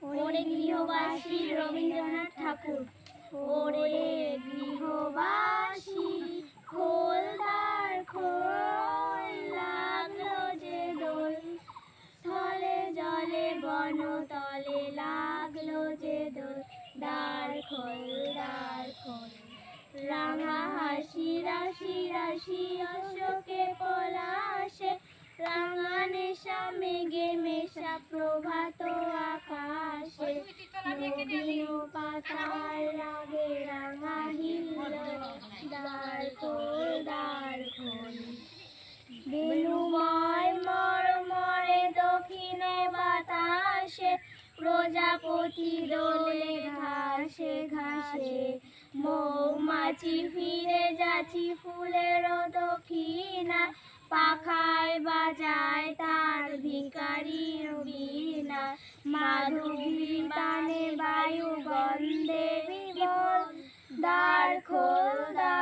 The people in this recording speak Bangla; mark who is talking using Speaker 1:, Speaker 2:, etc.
Speaker 1: ওরে গৃহবাসী রবীন্দ্রনাথ ঠাকুর। ওরে গৃহবাসী খোল দ্বার খোল, লাগলো যে দোল, স্থলে জলে বনতলে লাগলো যে দোল, দ্বার খোল দ্বার খোল। রাঙা হাসি রাশি রাশি অশোকে পলাশে, রাঙা নেশা মেঘে মেশা প্রভাত আকাশে, নবীন পাতার রাগে রাঙা হিল্লোল, দ্বার খোল দ্বার খোল। বেণুময় মরমরে দক্ষিণে বাতাসে, প্রজাপতি দোলে ঘাসে ঘাসে, মৌমাছি ফিরে যাচ্ছি ফুলের দক্ষিণা, পাখায় বাজায় তার ভিখারির বীণা, মাধুরীর টানে বায়ু গন্ধে বিভোর, দ্বার খোল দ্বার